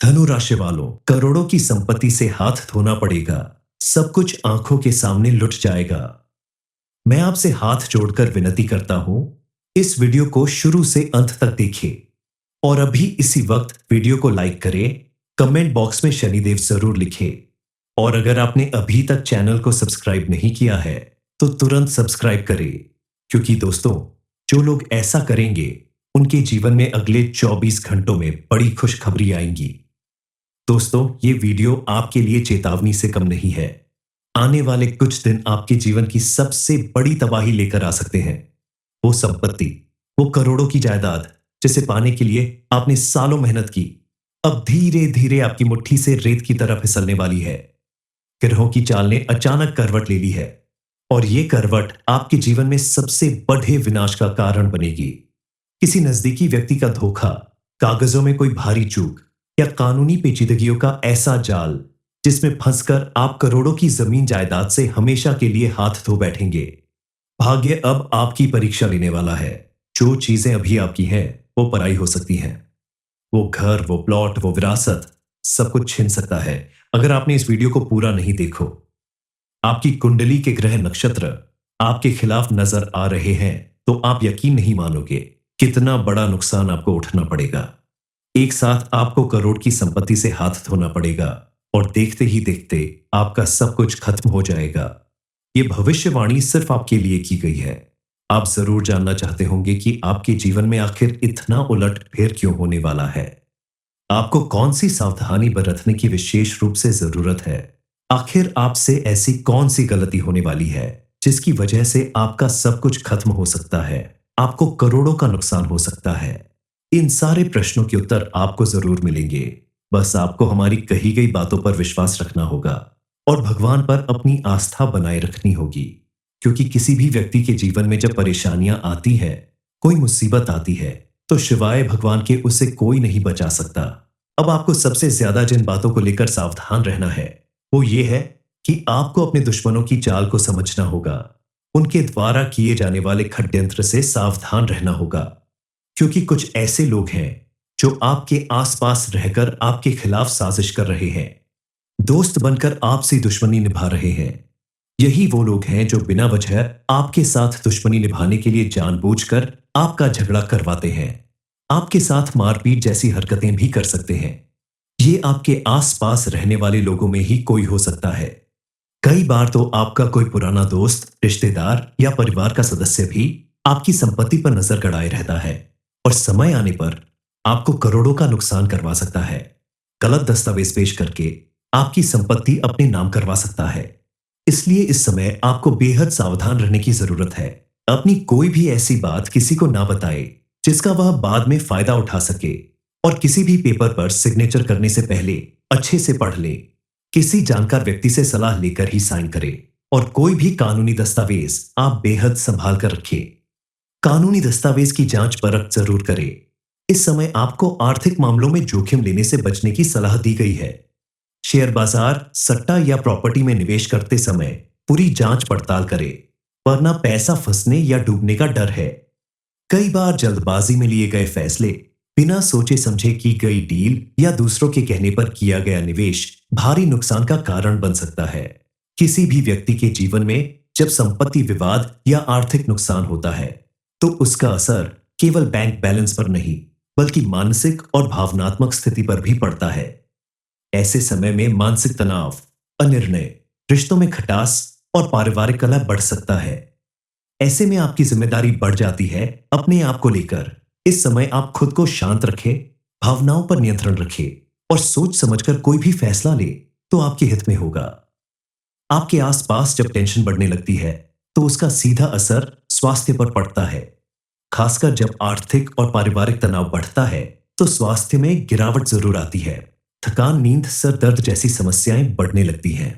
धनु राशि वालों, करोड़ों की संपत्ति से हाथ धोना पड़ेगा। सब कुछ आंखों के सामने लुट जाएगा। मैं आपसे हाथ जोड़कर विनती करता हूं, इस वीडियो को शुरू से अंत तक देखें और अभी इसी वक्त वीडियो को लाइक करें। कमेंट बॉक्स में शनिदेव जरूर लिखें और अगर आपने अभी तक चैनल को सब्सक्राइब नहीं किया है तो तुरंत सब्सक्राइब करें, क्योंकि दोस्तों, जो लोग ऐसा करेंगे उनके जीवन में अगले 24 घंटों में बड़ी खुशखबरी आएंगी। दोस्तों, ये वीडियो आपके लिए चेतावनी से कम नहीं है। आने वाले कुछ दिन आपके जीवन की सबसे बड़ी तबाही लेकर आ सकते हैं। वो संपत्ति, वो करोड़ों की जायदाद जिसे पाने के लिए आपने सालों मेहनत की, अब धीरे धीरे आपकी मुट्ठी से रेत की तरह फिसलने वाली है। ग्रहों की चाल ने अचानक करवट ले ली है और ये करवट आपके जीवन में सबसे बड़े विनाश का कारण बनेगी। किसी नजदीकी व्यक्ति का धोखा, कागजों में कोई भारी चूक या कानूनी पेचीदगियों का ऐसा जाल जिसमें फंसकर आप करोड़ों की जमीन जायदाद से हमेशा के लिए हाथ धो बैठेंगे। भाग्य अब आपकी परीक्षा लेने वाला है। जो चीजें अभी आपकी हैं वो पराई हो सकती हैं। वो घर, वो प्लॉट, वो विरासत, सब कुछ छिन सकता है अगर आपने इस वीडियो को पूरा नहीं देखो। आपकी कुंडली के ग्रह नक्षत्र आपके खिलाफ नजर आ रहे हैं तो आप यकीन नहीं मानोगे कितना बड़ा नुकसान आपको उठाना पड़ेगा। एक साथ आपको करोड़ की संपत्ति से हाथ धोना पड़ेगा और देखते ही देखते आपका सब कुछ खत्म हो जाएगा। ये भविष्यवाणी सिर्फ आपके लिए की गई है। आप जरूर जानना चाहते होंगे कि आपके जीवन में आखिर इतना उलट फेर क्यों होने वाला है। आपको कौन सी सावधानी बरतने की विशेष रूप से जरूरत है। आखिर आपसे ऐसी कौन सी गलती होने वाली है जिसकी वजह से आपका सब कुछ खत्म हो सकता है, आपको करोड़ों का नुकसान हो सकता है। इन सारे प्रश्नों के उत्तर आपको जरूर मिलेंगे। बस आपको हमारी कही गई बातों पर विश्वास रखना होगा और भगवान पर अपनी आस्था बनाए रखनी होगी, क्योंकि किसी भी व्यक्ति के जीवन में जब परेशानियां आती है, कोई मुसीबत आती है, तो शिवाय भगवान के उसे कोई नहीं बचा सकता। अब आपको सबसे ज्यादा जिन बातों को लेकर सावधान रहना है वो ये है कि आपको अपने दुश्मनों की चाल को समझना होगा। उनके द्वारा किए जाने वाले षड्यंत्र से सावधान रहना होगा, क्योंकि कुछ ऐसे लोग हैं जो आपके आसपास रहकर आपके खिलाफ साजिश कर रहे हैं, दोस्त बनकर आपसे दुश्मनी निभा रहे हैं। यही वो लोग हैं जो बिना वजह आपके साथ दुश्मनी निभाने के लिए जानबूझकर आपका झगड़ा करवाते हैं, आपके साथ मारपीट जैसी हरकतें भी कर सकते हैं। ये आपके आसपास रहने वाले लोगों में ही कोई हो सकता है। कई बार तो आपका कोई पुराना दोस्त, रिश्तेदार या परिवार का सदस्य भी आपकी संपत्ति पर नजर गड़ाए रहता है और समय आने पर आपको करोड़ों का नुकसान करवा सकता है। गलत दस्तावेज पेश करके आपकी संपत्ति अपने नाम करवा सकता है। इसलिए इस समय आपको बेहद सावधान रहने की जरूरत है। अपनी कोई भी ऐसी बात किसी को ना बताए जिसका वह बाद में फायदा उठा सके, और किसी भी पेपर पर सिग्नेचर करने से पहले अच्छे से पढ़ ले। किसी जानकार व्यक्ति से सलाह लेकर ही साइन करें और कोई भी कानूनी दस्तावेज आप बेहद संभाल कर रखें। कानूनी दस्तावेज की जांच परख जरूर करें। इस समय आपको आर्थिक मामलों में जोखिम लेने से बचने की सलाह दी गई है। शेयर बाजार, सट्टा या प्रॉपर्टी में निवेश करते समय पूरी जांच पड़ताल करें, वरना पैसा फंसने या डूबने का डर है। कई बार जल्दबाजी में लिए गए फैसले, बिना सोचे समझे की गई डील या दूसरों के कहने पर किया गया निवेश भारी नुकसान का कारण बन सकता है। किसी भी व्यक्ति के जीवन में जब संपत्ति विवाद या आर्थिक नुकसान होता है तो उसका असर केवल बैंक बैलेंस पर नहीं बल्कि मानसिक और भावनात्मक स्थिति पर भी पड़ता है। ऐसे समय में मानसिक तनाव, अनिर्णय, रिश्तों में खटास और पारिवारिक कलह बढ़ सकता है। ऐसे में आपकी जिम्मेदारी बढ़ जाती है अपने आप को लेकर। इस समय आप खुद को शांत रखें, भावनाओं पर नियंत्रण रखें और सोच समझकर कोई भी फैसला ले तो आपके हित में होगा। आपके आसपास जब टेंशन बढ़ने लगती है तो उसका सीधा असर स्वास्थ्य पर पड़ता है। खासकर जब आर्थिक और पारिवारिक तनाव बढ़ता है तो स्वास्थ्य में गिरावट जरूर आती है। थकान, नींद, सर दर्द जैसी समस्याएं बढ़ने लगती हैं।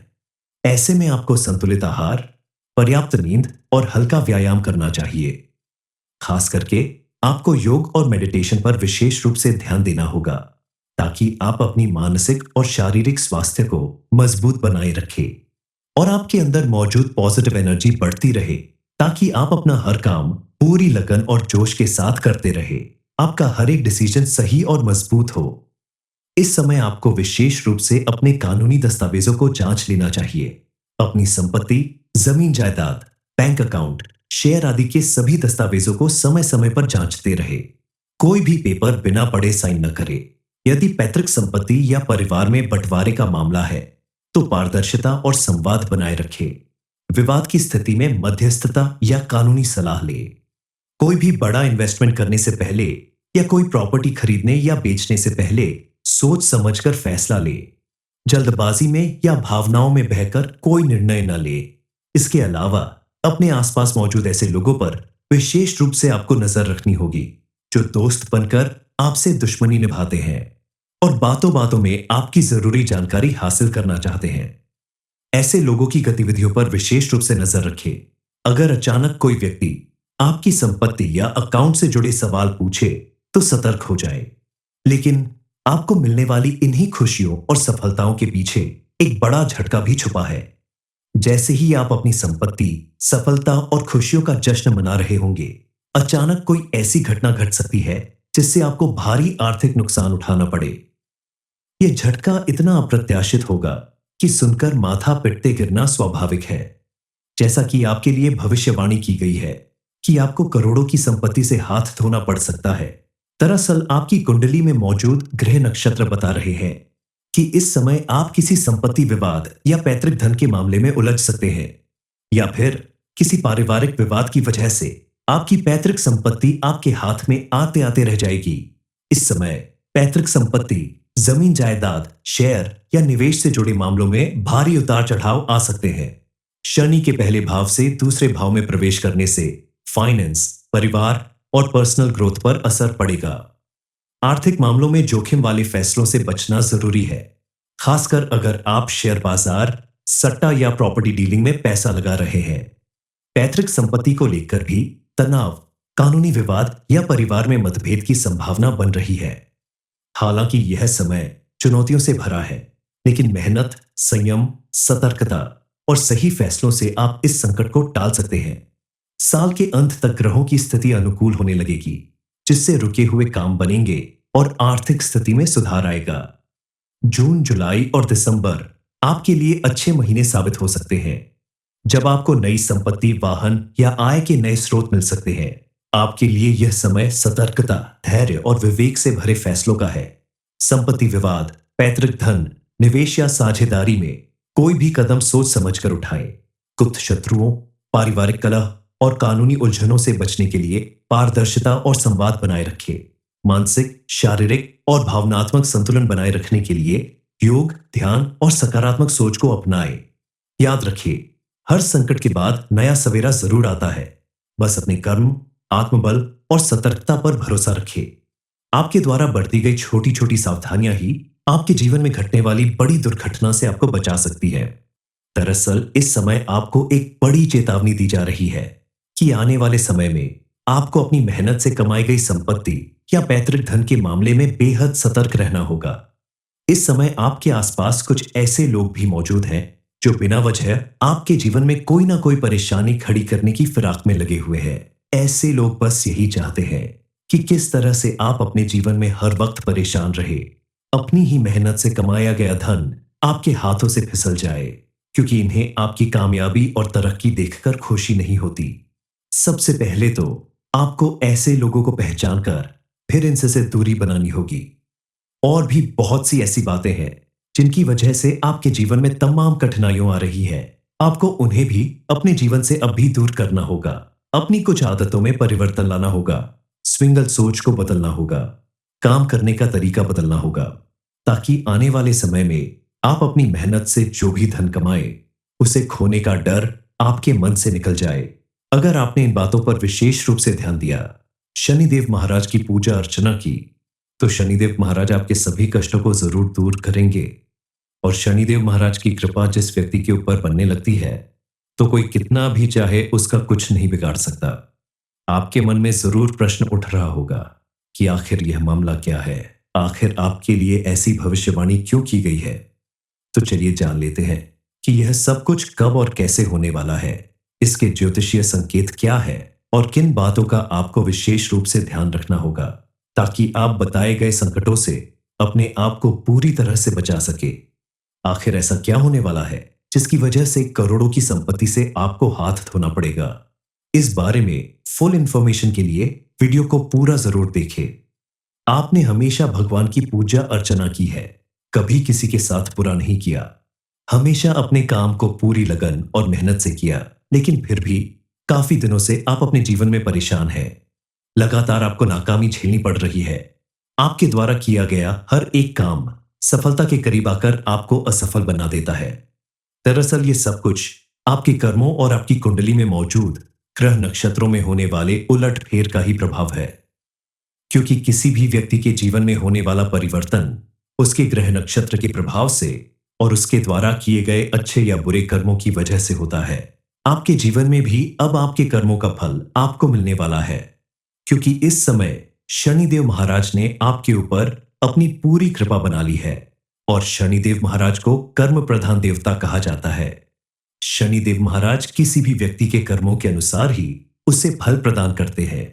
ऐसे में आपको संतुलित आहार, पर्याप्त नींद और हल्का व्यायाम करना चाहिए। खास करके आपको योग और मेडिटेशन पर विशेष रूप से ध्यान देना होगा, ताकि आप अपनी मानसिक और शारीरिक स्वास्थ्य को मजबूत बनाए रखें और आपके अंदर मौजूद पॉजिटिव एनर्जी बढ़ती रहे, ताकि आप अपना हर काम पूरी लगन और जोश के साथ करते रहे। आपका हर एक डिसीजन सही और मजबूत हो। इस समय आपको विशेष रूप से अपने कानूनी दस्तावेजों को जांच लेना चाहिए। अपनी संपत्ति, जमीन जायदाद, बैंक अकाउंट, शेयर आदि के सभी दस्तावेजों को समय समय पर जांचते रहे। कोई भी पेपर बिना पढ़े साइन न करे। यदि पैतृक संपत्ति या परिवार में बंटवारे का मामला है, तो पारदर्शिता और संवाद बनाए रखे। विवाद की स्थिति में मध्यस्थता या कानूनी सलाह ले। कोई भी बड़ा इन्वेस्टमेंट करने से पहले या कोई प्रॉपर्टी खरीदने या बेचने से पहले सोच समझकर फैसला ले। जल्दबाजी में या भावनाओं में बहकर कोई निर्णय न ले। इसके अलावा अपने आसपास मौजूद ऐसे लोगों पर विशेष रूप से आपको नजर रखनी होगी जो दोस्त बनकर आपसे दुश्मनी निभाते हैं और बातों बातों में आपकी जरूरी जानकारी हासिल करना चाहते हैं। ऐसे लोगों की गतिविधियों पर विशेष रूप से नजर रखें। अगर अचानक कोई व्यक्ति आपकी संपत्ति या अकाउंट से जुड़े सवाल पूछे तो सतर्क हो जाए। लेकिन आपको मिलने वाली इन्हीं खुशियों और सफलताओं के पीछे एक बड़ा झटका भी छुपा है। जैसे ही आप अपनी संपत्ति, सफलता और खुशियों का जश्न मना रहे होंगे, अचानक कोई ऐसी घटना घट सकती है जिससे आपको भारी आर्थिक नुकसान उठाना पड़े। यह झटका इतना अप्रत्याशित होगा कि सुनकर माथा पिटते गिरना स्वाभाविक है। जैसा कि आपके लिए भविष्यवाणी की गई है कि आपको करोड़ों की संपत्ति से हाथ धोना पड़ सकता है। दरअसल आपकी कुंडली में मौजूद ग्रह नक्षत्र बता रहे हैं कि इस समय आप किसी संपत्ति विवाद या पैतृक धन के मामले में उलझ सकते हैं, या फिर किसी पारिवारिक विवाद की वजह से आपकी पैतृक संपत्ति आपके हाथ में आते आते रह जाएगी। इस समय पैतृक संपत्ति, जमीन जायदाद, शेयर या निवेश से जुड़े मामलों में भारी उतार चढ़ाव आ सकते हैं। शनि के पहले भाव से दूसरे भाव में प्रवेश करने से फाइनेंस, परिवार और पर्सनल ग्रोथ पर असर पड़ेगा। आर्थिक मामलों में जोखिम वाले फैसलों से बचना जरूरी है, खासकर अगर आप शेयर बाजार, सट्टा या प्रॉपर्टी डीलिंग में पैसा लगा रहे हैं। पैतृक संपत्ति को लेकर भी तनाव, कानूनी विवाद या परिवार में मतभेद की संभावना बन रही है। हालांकि यह समय चुनौतियों से भरा है, लेकिन मेहनत, संयम, सतर्कता और सही फैसलों से आप इस संकट को टाल सकते हैं। साल के अंत तक ग्रहों की स्थिति अनुकूल होने लगेगी, जिससे रुके हुए काम बनेंगे और आर्थिक स्थिति में सुधार आएगा। जून, जुलाई और दिसंबर आपके लिए अच्छे महीने साबित हो सकते हैं, जब आपको नई संपत्ति, वाहन या आय के नए स्रोत मिल सकते हैं। आपके लिए यह समय सतर्कता, धैर्य और विवेक से भरे फैसलों का है। संपत्ति विवाद, पैतृक धन, निवेश या साझेदारी में कोई भी कदम सोच समझकर उठाएं। गुप्त शत्रुओं, पारिवारिक कलह और कानूनी उलझनों से बचने के लिए पारदर्शिता और संवाद बनाए रखें। मानसिक, शारीरिक और भावनात्मक संतुलन बनाए रखने के लिए योग, ध्यान और सकारात्मक सोच को अपनाएं। याद रखिए, हर संकट के बाद नया सवेरा जरूर आता है। बस अपने कर्म, आत्मबल और सतर्कता पर भरोसा रखें। आपके द्वारा बरती गई छोटी छोटी सावधानियां ही आपके जीवन में घटने वाली बड़ी दुर्घटना से आपको बचा सकती है। दरअसल इस समय आपको एक बड़ी चेतावनी दी जा रही है कि आने वाले समय में आपको अपनी मेहनत से कमाई गई संपत्ति या पैतृक धन के मामले में बेहद सतर्क रहना होगा। इस समय आपके आसपास कुछ ऐसे लोग भी मौजूद हैं जो बिना वजह आपके जीवन में कोई ना कोई परेशानी खड़ी करने की फिराक में लगे हुए हैं। ऐसे लोग बस यही चाहते हैं कि किस तरह से आप अपने जीवन में हर वक्त परेशान रहे, अपनी ही मेहनत से कमाया गया धन आपके हाथों से फिसल जाए, क्योंकि इन्हें आपकी कामयाबी और तरक्की देखकर खुशी नहीं होती। सबसे पहले तो आपको ऐसे लोगों को पहचान कर फिर इनसे से दूरी बनानी होगी। और भी बहुत सी ऐसी बातें हैं जिनकी वजह से आपके जीवन में तमाम कठिनाइयां आ रही है। आपको उन्हें भी अपने जीवन से अब भी दूर करना होगा। अपनी कुछ आदतों में परिवर्तन लाना होगा, स्विंगल सोच को बदलना होगा, काम करने का तरीका बदलना होगा, ताकि आने वाले समय में आप अपनी मेहनत से जो भी धन कमाए उसे खोने का डर आपके मन से निकल जाए। अगर आपने इन बातों पर विशेष रूप से ध्यान दिया, शनिदेव महाराज की पूजा अर्चना की, तो शनिदेव महाराज आपके सभी कष्टों को जरूर दूर करेंगे। और शनिदेव महाराज की कृपा जिस व्यक्ति के ऊपर बनने लगती है, तो कोई कितना भी चाहे उसका कुछ नहीं बिगाड़ सकता। आपके मन में जरूर प्रश्न उठ रहा होगा कि आखिर यह मामला क्या है, आखिर आपके लिए ऐसी भविष्यवाणी क्यों की गई है। तो चलिए जान लेते हैं कि यह सब कुछ कब और कैसे होने वाला है, इसके ज्योतिषीय संकेत क्या है और किन बातों का आपको विशेष रूप से ध्यान रखना होगा, ताकि आप बताए गए संकटों से अपने आप को पूरी तरह से बचा सके। आखिर ऐसा क्या होने वाला है जिसकी वजह से करोड़ों की संपत्ति से आपको हाथ धोना पड़ेगा? इस बारे में फुल इंफॉर्मेशन के लिए वीडियो को पूरा जरूर देखें। आपने हमेशा भगवान की पूजा अर्चना की है, कभी किसी के साथ बुरा नहीं किया, हमेशा अपने काम को पूरी लगन और मेहनत से किया, लेकिन फिर भी काफी दिनों से आप अपने जीवन में परेशान हैं। लगातार आपको नाकामी झेलनी पड़ रही है। आपके द्वारा किया गया हर एक काम सफलता के करीब आकर आपको असफल बना देता है। दरअसल ये सब कुछ आपके कर्मों और आपकी कुंडली में मौजूद ग्रह नक्षत्रों में होने वाले उलट फेर का ही प्रभाव है। क्योंकि किसी भी व्यक्ति के जीवन में होने वाला परिवर्तन उसके ग्रह नक्षत्र के प्रभाव से और उसके द्वारा किए गए अच्छे या बुरे कर्मों की वजह से होता है। आपके जीवन में भी अब आपके कर्मों का फल आपको मिलने वाला है, क्योंकि इस समय शनिदेव महाराज ने आपके ऊपर अपनी पूरी कृपा बना ली है। और शनिदेव महाराज को कर्म प्रधान देवता कहा जाता है। शनिदेव महाराज किसी भी व्यक्ति के कर्मों के अनुसार ही उसे फल प्रदान करते हैं।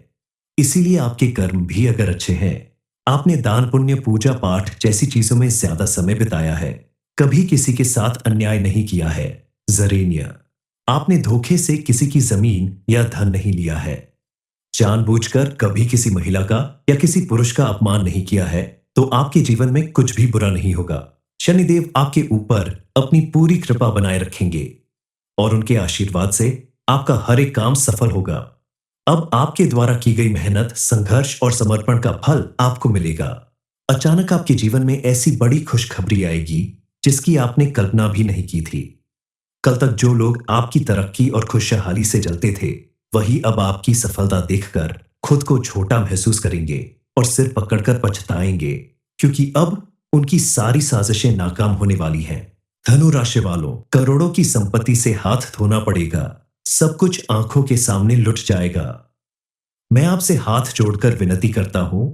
इसीलिए आपके कर्म भी अगर अच्छे हैं, आपने दान पुण्य पूजा पाठ जैसी चीजों में ज्यादा समय बिताया है, कभी किसी के साथ अन्याय नहीं किया है, जरेनिया आपने धोखे से किसी की जमीन या धन नहीं लिया है, जानबूझकर कभी किसी महिला का या किसी पुरुष का अपमान नहीं किया है, तो आपके जीवन में कुछ भी बुरा नहीं होगा। शनिदेव आपके ऊपर अपनी पूरी कृपा बनाए रखेंगे और उनके आशीर्वाद से आपका हर एक काम सफल होगा। अब आपके द्वारा की गई मेहनत, संघर्ष और समर्पण का फल आपको मिलेगा। अचानक आपके जीवन में ऐसी बड़ी खुशखबरी आएगी जिसकी आपने कल्पना भी नहीं की थी। कल तक जो लोग आपकी तरक्की और खुशहाली से जलते थे, वही अब आपकी सफलता देखकर खुद को छोटा महसूस करेंगे और सिर पकड़कर पछताएंगे, क्योंकि अब उनकी सारी साजिशें नाकाम होने वाली हैं। धनु राशि वालों, करोड़ों की संपत्ति से हाथ धोना पड़ेगा, सब कुछ आंखों के सामने लुट जाएगा। मैं आपसे हाथ जोड़कर विनती करता हूं,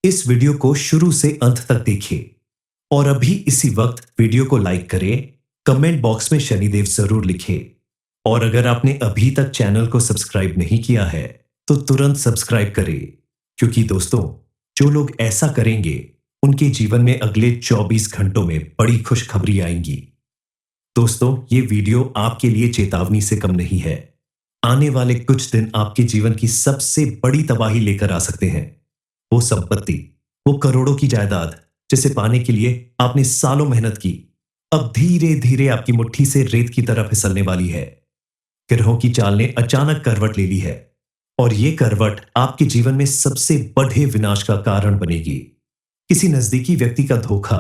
इस वीडियो को शुरू से अंत तक देखिए और अभी इसी वक्त वीडियो को लाइक करें, कमेंट बॉक्स में शनिदेव जरूर लिखें और अगर आपने अभी तक चैनल को सब्सक्राइब नहीं किया है तो तुरंत सब्सक्राइब करें, क्योंकि दोस्तों जो लोग ऐसा करेंगे उनके जीवन में अगले 24 घंटों में बड़ी खुशखबरी आएंगी। दोस्तों ये वीडियो आपके लिए चेतावनी से कम नहीं है। आने वाले कुछ दिन आपके जीवन की सबसे बड़ी तबाही लेकर आ सकते हैं। वो संपत्ति, वो करोड़ों की जायदाद जिसे पाने के लिए आपने सालों मेहनत की, अब धीरे धीरे आपकी मुट्ठी से रेत की तरह फिसलने वाली है। ग्रहों की चाल ने अचानक करवट ले ली है और ये करवट आपके जीवन में सबसे बड़े विनाश का कारण बनेगी। किसी नजदीकी व्यक्ति का धोखा,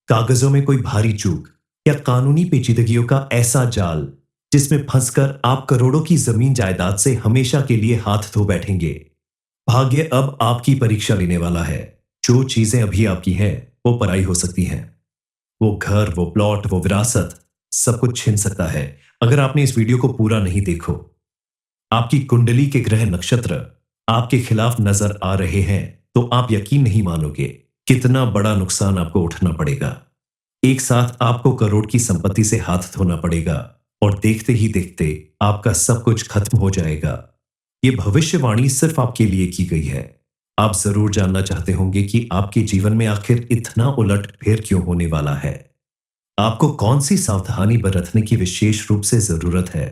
कागजों में कोई भारी चूक या कानूनी पेचीदगियों का ऐसा जाल जिसमें फंसकर आप करोड़ों की जमीन जायदाद से हमेशा के लिए हाथ धो बैठेंगे। भाग्य अब आपकी परीक्षा लेने वाला है। जो चीजें अभी आपकी हैं वो पराई हो सकती हैं। वो घर, वो प्लॉट, वो विरासत, सब कुछ छिन सकता है अगर आपने इस वीडियो को पूरा नहीं देखो। आपकी कुंडली के ग्रह नक्षत्र आपके खिलाफ नजर आ रहे हैं तो आप यकीन नहीं मानोगे कितना बड़ा नुकसान आपको उठाना पड़ेगा। एक साथ आपको करोड़ की संपत्ति से हाथ धोना पड़ेगा और देखते ही देखते आपका सब कुछ खत्म हो जाएगा। ये भविष्यवाणी सिर्फ आपके लिए की गई है। आप जरूर जानना चाहते होंगे कि आपके जीवन में आखिर इतना उलट फेर क्यों होने वाला है। आपको कौन सी सावधानी बरतने की विशेष रूप से जरूरत है।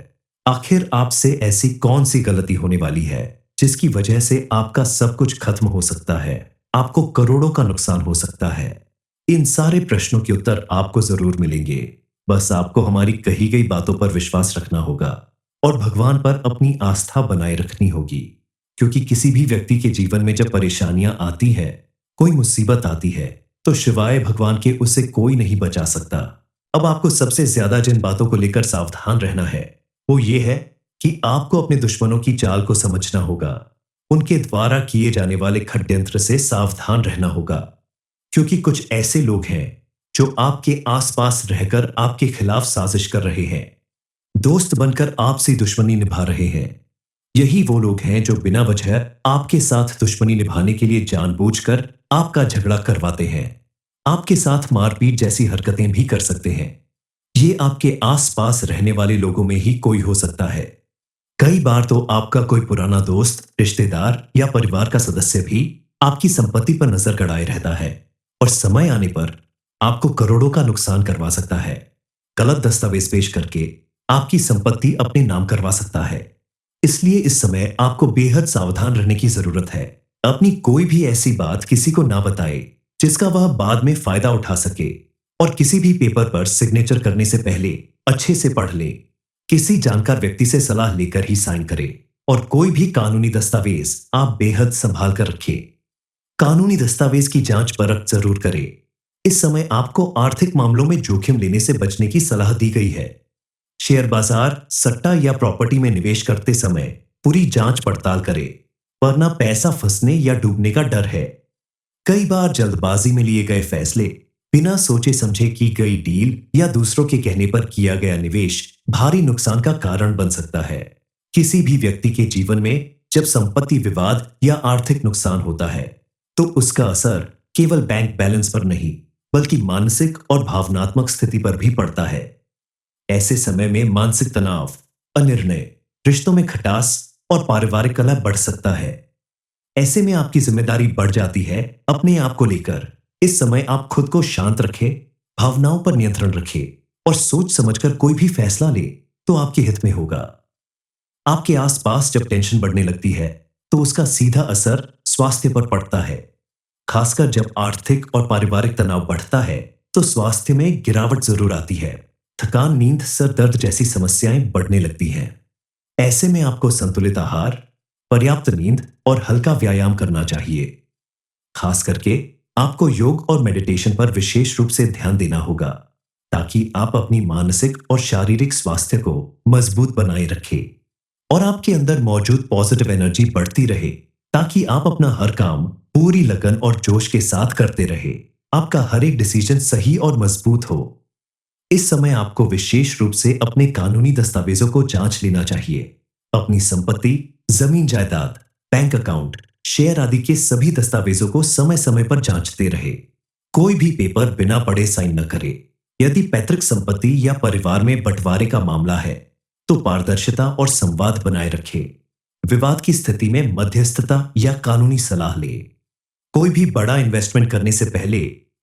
आखिर आपसे ऐसी कौन सी गलती होने वाली है जिसकी वजह से आपका सब कुछ खत्म हो सकता है, आपको करोड़ों का नुकसान हो सकता है। इन सारे प्रश्नों के उत्तर आपको जरूर मिलेंगे। बस आपको हमारी कही गई बातों पर विश्वास रखना होगा और भगवान पर अपनी आस्था बनाए रखनी होगी, क्योंकि किसी भी व्यक्ति के जीवन में जब परेशानियां आती है, कोई मुसीबत आती है, तो शिवाय भगवान के उसे कोई नहीं बचा सकता। अब आपको सबसे ज्यादा जिन बातों को लेकर सावधान रहना है वो ये है कि आपको अपने दुश्मनों की चाल को समझना होगा। उनके द्वारा किए जाने वाले षड्यंत्र से सावधान रहना होगा, क्योंकि कुछ ऐसे लोग हैं जो आपके आसपास रहकर आपके खिलाफ साजिश कर रहे हैं, दोस्त बनकर आपसे दुश्मनी निभा रहे हैं। यही वो लोग हैं जो बिना वजह आपके साथ दुश्मनी निभाने के लिए जानबूझकर आपका झगड़ा करवाते हैं, आपके साथ मारपीट जैसी हरकतें भी कर सकते हैं। ये आपके आसपास रहने वाले लोगों में ही कोई हो सकता है। कई बार तो आपका कोई पुराना दोस्त, रिश्तेदार या परिवार का सदस्य भी आपकी संपत्ति पर नजर गड़ाए रहता है। और समय आने पर आपको करोड़ों का नुकसान करवा सकता है। गलत दस्तावेज पेश करके आपकी संपत्ति अपने नाम करवा सकता है। इसलिए इस समय आपको बेहद सावधान रहने की जरूरत है। अपनी कोई भी ऐसी बात किसी को ना बताए जिसका वह बाद में फायदा उठा सके, और किसी भी पेपर पर सिग्नेचर करने से पहले अच्छे से पढ़ ले। किसी जानकार व्यक्ति से सलाह लेकर ही साइन करें, और कोई भी कानूनी दस्तावेज आप बेहद संभाल कर रखें। कानूनी दस्तावेज की जांच परख जरूर करें। इस समय आपको आर्थिक मामलों में जोखिम लेने से बचने की सलाह दी गई है। शेयर बाजार, सट्टा या प्रॉपर्टी में निवेश करते समय पूरी जांच पड़ताल करें, वरना पैसा फंसने या डूबने का डर है। कई बार जल्दबाजी में लिए गए फैसले, बिना सोचे समझे की गई डील या दूसरों के कहने पर किया गया निवेश भारी नुकसान का कारण बन सकता है। किसी भी व्यक्ति के जीवन में जब संपत्ति विवाद या आर्थिक नुकसान होता है, तो उसका असर केवल बैंक बैलेंस पर नहीं, बल्कि मानसिक और भावनात्मक स्थिति पर भी पड़ता है। ऐसे समय में मानसिक तनाव, अनिर्णय, रिश्तों में खटास और पारिवारिक कलह बढ़ सकता है। ऐसे में आपकी जिम्मेदारी बढ़ जाती है अपने आप को लेकर। इस समय आप खुद को शांत रखें, भावनाओं पर नियंत्रण रखें और सोच समझकर कोई भी फैसला ले तो आपके हित में होगा। आपके आसपास जब टेंशन बढ़ने लगती है, तो उसका सीधा असर स्वास्थ्य पर पड़ता है। खासकर जब आर्थिक और पारिवारिक तनाव बढ़ता है, तो स्वास्थ्य में गिरावट जरूर आती है। थकान, नींद, सर दर्द जैसी समस्याएं बढ़ने लगती हैं। ऐसे में आपको संतुलित आहार, पर्याप्त नींद और हल्का व्यायाम करना चाहिए। खास करके आपको योग और मेडिटेशन पर विशेष रूप से ध्यान देना होगा, ताकि आप अपनी मानसिक और शारीरिक स्वास्थ्य को मजबूत बनाए रखें और आपके अंदर मौजूद पॉजिटिव एनर्जी बढ़ती रहे, ताकि आप अपना हर काम पूरी लगन और जोश के साथ करते रहे। आपका हर एक डिसीजन सही और मजबूत हो। इस समय आपको विशेष रूप से अपने कानूनी दस्तावेजों को जांच लेना चाहिए। अपनी संपत्ति, जमीन जायदाद, बैंक अकाउंट, शेयर आदि के सभी दस्तावेजों को समय समय पर जांचते रहे। कोई भी पेपर बिना पढ़े साइन न करे। यदि पैतृक संपत्ति या परिवार में बंटवारे का मामला है, तो पारदर्शिता और संवाद बनाए रखें। विवाद की स्थिति में मध्यस्थता या कानूनी सलाह ले। कोई भी बड़ा इन्वेस्टमेंट करने से पहले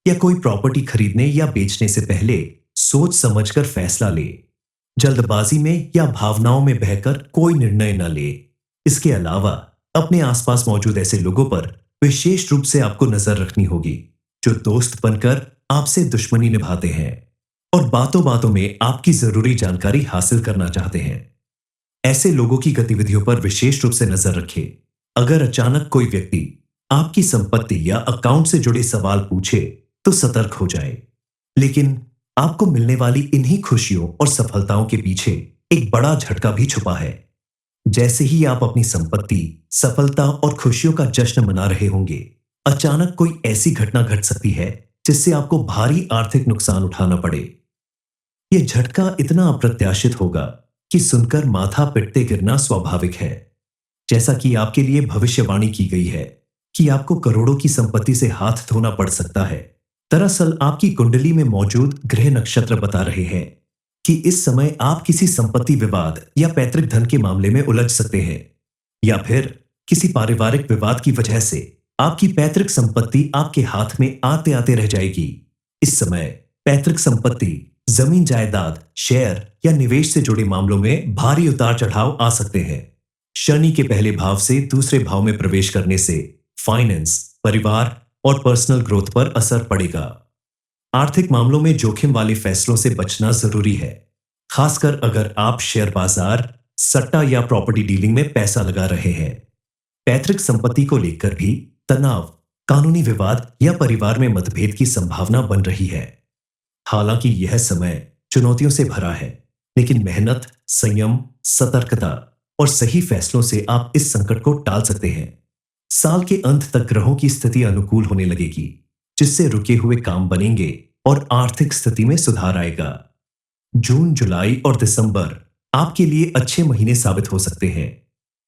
या कोई प्रॉपर्टी खरीदने या बेचने से पहले सोच समझकर फैसला ले। जल्दबाजी में या भावनाओं में बहकर कोई निर्णय न ले। इसके अलावा अपने आसपास मौजूद ऐसे लोगों पर विशेष रूप से आपको नजर रखनी होगी जो दोस्त बनकर आपसे दुश्मनी निभाते हैं और बातों बातों में आपकी जरूरी जानकारी हासिल करना चाहते हैं। ऐसे लोगों की गतिविधियों पर विशेष रूप से नजर रखें। अगर अचानक कोई व्यक्ति आपकी संपत्ति या अकाउंट से जुड़े सवाल पूछे, तो सतर्क हो जाए। लेकिन आपको मिलने वाली इन्हीं खुशियों और सफलताओं के पीछे एक बड़ा झटका भी छुपा है। जैसे ही आप अपनी संपत्ति, सफलता और खुशियों का जश्न मना रहे होंगे, अचानक कोई ऐसी घटना घट सकती है जिससे आपको भारी आर्थिक नुकसान उठाना पड़े। यह झटका इतना अप्रत्याशित होगा कि सुनकर माथा पिटते गिरना स्वाभाविक है। जैसा कि आपके लिए भविष्यवाणी की गई है कि आपको करोड़ों की संपत्ति से हाथ धोना पड़ सकता है। दरअसल आपकी कुंडली में मौजूद ग्रह नक्षत्र बता रहे हैं कि इस समय आप किसी संपत्ति विवाद या पैतृक धन के मामले में उलझ सकते हैं, या फिर किसी पारिवारिक विवाद की वजह से आपकी पैतृक संपत्ति आपके हाथ में आते आते रह जाएगी। इस समय पैतृक संपत्ति, जमीन जायदाद, शेयर या निवेश से जुड़े मामलों में भारी उतार चढ़ाव आ सकते हैं। शनि के पहले भाव से दूसरे भाव में प्रवेश करने से फाइनेंस, परिवार और पर्सनल ग्रोथ पर असर पड़ेगा। आर्थिक मामलों में जोखिम वाले फैसलों से बचना जरूरी है, खासकर अगर आप शेयर बाजार, सट्टा या प्रॉपर्टी डीलिंग में पैसा लगा रहे हैं। पैतृक संपत्ति को लेकर भी तनाव, कानूनी विवाद या परिवार में मतभेद की संभावना बन रही है। हालांकि यह समय चुनौतियों से भरा है, लेकिन मेहनत, संयम, सतर्कता और सही फैसलों से आप इस संकट को टाल सकते हैं। साल के अंत तक ग्रहों की स्थिति अनुकूल होने लगेगी, जिससे रुके हुए काम बनेंगे और आर्थिक स्थिति में सुधार आएगा। जून, जुलाई और दिसंबर आपके लिए अच्छे महीने साबित हो सकते हैं,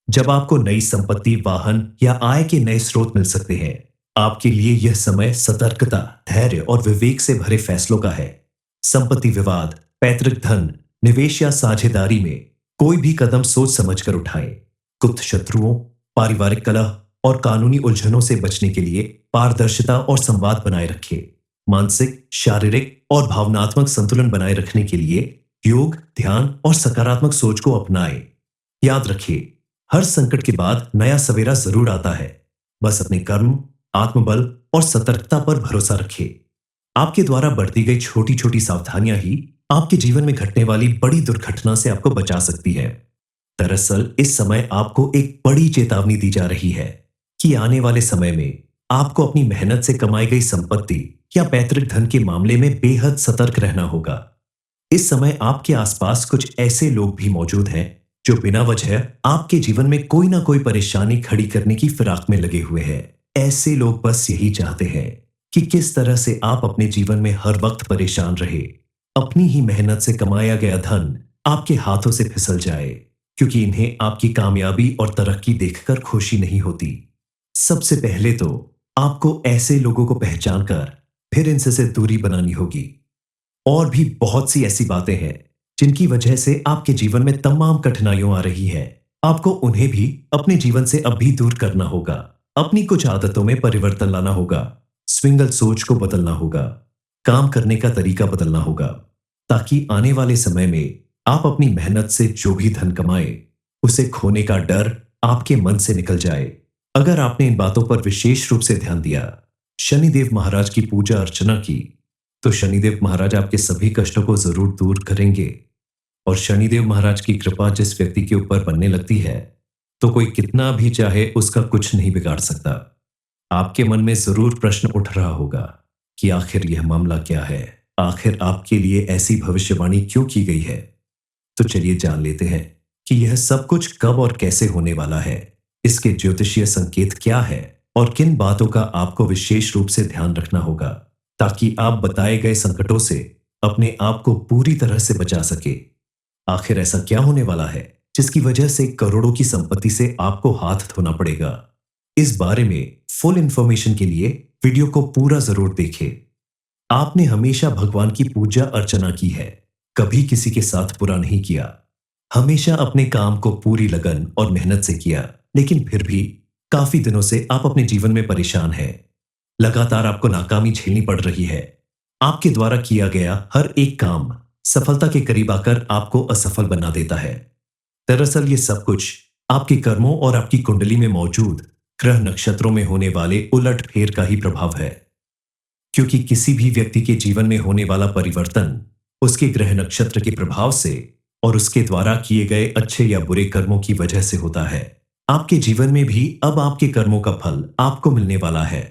जब आपको नई संपत्ति, वाहन या आय के नए स्रोत मिल सकते हैं। आपके लिए यह समय सतर्कता, धैर्य और विवेक से भरे फैसलों का है। संपत्ति विवाद, पैतृक धन, निवेश या साझेदारी में कोई भी कदम सोच समझकर उठाएं। गुप्त शत्रुओं, पारिवारिक कलह और कानूनी उलझनों से बचने के लिए पारदर्शिता और संवाद बनाए रखें। मानसिक, शारीरिक और भावनात्मक संतुलन बनाए रखने के लिए योग, ध्यान और सकारात्मक सोच को अपनाएं। याद रखिए, हर संकट के बाद नया सवेरा जरूर आता है। बस अपने कर्म, आत्मबल और सतर्कता पर भरोसा रखें। आपके द्वारा बरती गई छोटी छोटी सावधानियां ही आपके जीवन में घटने वाली बड़ी दुर्घटना से आपको बचा सकती है। दरअसल इस समय आपको एक बड़ी चेतावनी दी जा रही है कि आने वाले समय में आपको अपनी मेहनत से कमाई गई संपत्ति या पैतृक धन के मामले में बेहद सतर्क रहना होगा। इस समय आपके आसपास कुछ ऐसे लोग भी मौजूद हैं जो बिना वजह आपके जीवन में कोई ना कोई परेशानी खड़ी करने की फिराक में लगे हुए हैं। ऐसे लोग बस यही चाहते हैं कि किस तरह से आप अपने जीवन में हर वक्त परेशान रहे, अपनी ही मेहनत से कमाया गया धन आपके हाथों से फिसल जाए, क्योंकि इन्हें आपकी कामयाबी और तरक्की देखकर खुशी नहीं होती। सबसे पहले तो आपको ऐसे लोगों को पहचान कर फिर इनसे से दूरी बनानी होगी। और भी बहुत सी ऐसी बातें हैं जिनकी वजह से आपके जीवन में तमाम कठिनाइयां आ रही है। आपको उन्हें भी अपने जीवन से अब भी दूर करना होगा। अपनी कुछ आदतों में परिवर्तन लाना होगा, स्विंगल सोच को बदलना होगा, काम करने का तरीका बदलना होगा, ताकि आने वाले समय में आप अपनी मेहनत से जो भी धन कमाए उसे खोने का डर आपके मन से निकल जाए। अगर आपने इन बातों पर विशेष रूप से ध्यान दिया, शनिदेव महाराज की पूजा अर्चना की, तो शनिदेव महाराज आपके सभी कष्टों को जरूर दूर करेंगे। और शनिदेव महाराज की कृपा जिस व्यक्ति के ऊपर बनने लगती है, तो कोई कितना भी चाहे उसका कुछ नहीं बिगाड़ सकता। आपके मन में जरूर प्रश्न उठ रहा होगा कि आखिर यह मामला क्या है, आखिर आपके लिए ऐसी भविष्यवाणी क्यों की गई है। तो चलिए जान लेते हैं कि यह सब कुछ कब और कैसे होने वाला है, इसके ज्योतिषीय संकेत क्या है और किन बातों का आपको विशेष रूप से ध्यान रखना होगा, ताकि आप बताए गए संकटों से अपने आप को पूरी तरह से बचा सके। आखिर ऐसा क्या होने वाला है जिसकी वजह से करोड़ों की संपत्ति से आपको हाथ धोना पड़ेगा। इस बारे में फुल इंफॉर्मेशन के लिए वीडियो को पूरा जरूर देखें। आपने हमेशा भगवान की पूजा अर्चना की है, कभी किसी के साथ बुरा नहीं किया, हमेशा अपने काम को पूरी लगन और मेहनत से किया, लेकिन फिर भी काफी दिनों से आप अपने जीवन में परेशान हैं। लगातार आपको नाकामी झेलनी पड़ रही है। आपके द्वारा किया गया हर एक काम सफलता के करीब आकर आपको असफल बना देता है। दरअसल ये सब कुछ आपके कर्मों और आपकी कुंडली में मौजूद ग्रह नक्षत्रों में होने वाले उलटफेर का ही प्रभाव है। क्योंकि किसी भी व्यक्ति के जीवन में होने वाला परिवर्तन उसके ग्रह नक्षत्र के प्रभाव से और उसके द्वारा किए गए अच्छे या बुरे कर्मों की वजह से होता है। आपके जीवन में भी अब आपके कर्मों का फल आपको मिलने वाला है,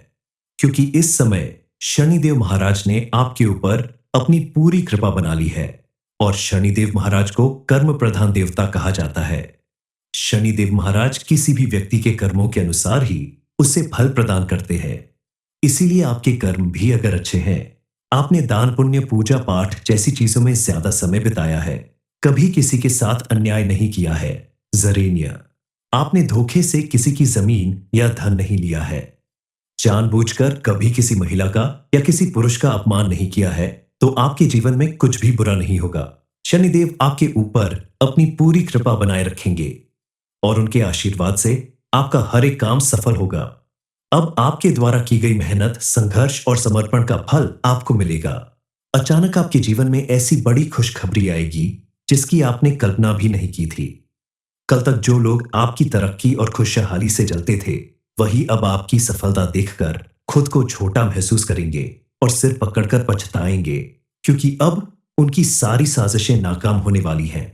क्योंकि इस समय शनिदेव महाराज ने आपके ऊपर अपनी पूरी कृपा बना ली है। और शनिदेव महाराज को कर्म प्रधान देवता कहा जाता है। शनिदेव महाराज किसी भी व्यक्ति के कर्मों के अनुसार ही उसे फल प्रदान करते हैं। इसीलिए आपके कर्म भी अगर अच्छे हैं, आपने दान पुण्य पूजा पाठ जैसी चीजों में ज्यादा समय बिताया है, कभी किसी के साथ अन्याय नहीं किया है, जरेनिया आपने धोखे से किसी की जमीन या धन नहीं लिया है, जानबूझकर कभी किसी महिला का या किसी पुरुष का अपमान नहीं किया है, तो आपके जीवन में कुछ भी बुरा नहीं होगा। शनिदेव आपके ऊपर अपनी पूरी कृपा बनाए रखेंगे और उनके आशीर्वाद से आपका हर एक काम सफल होगा। अब आपके द्वारा की गई मेहनत, संघर्ष और समर्पण का फल आपको मिलेगा। अचानक आपके जीवन में ऐसी बड़ी खुशखबरी आएगी जिसकी आपने कल्पना भी नहीं की थी। कल तक जो लोग आपकी तरक्की और खुशहाली से जलते थे, वही अब आपकी सफलता देखकर खुद को छोटा महसूस करेंगे और सिर पकड़कर पछताएंगे, क्योंकि अब उनकी सारी साजिशें नाकाम होने वाली हैं।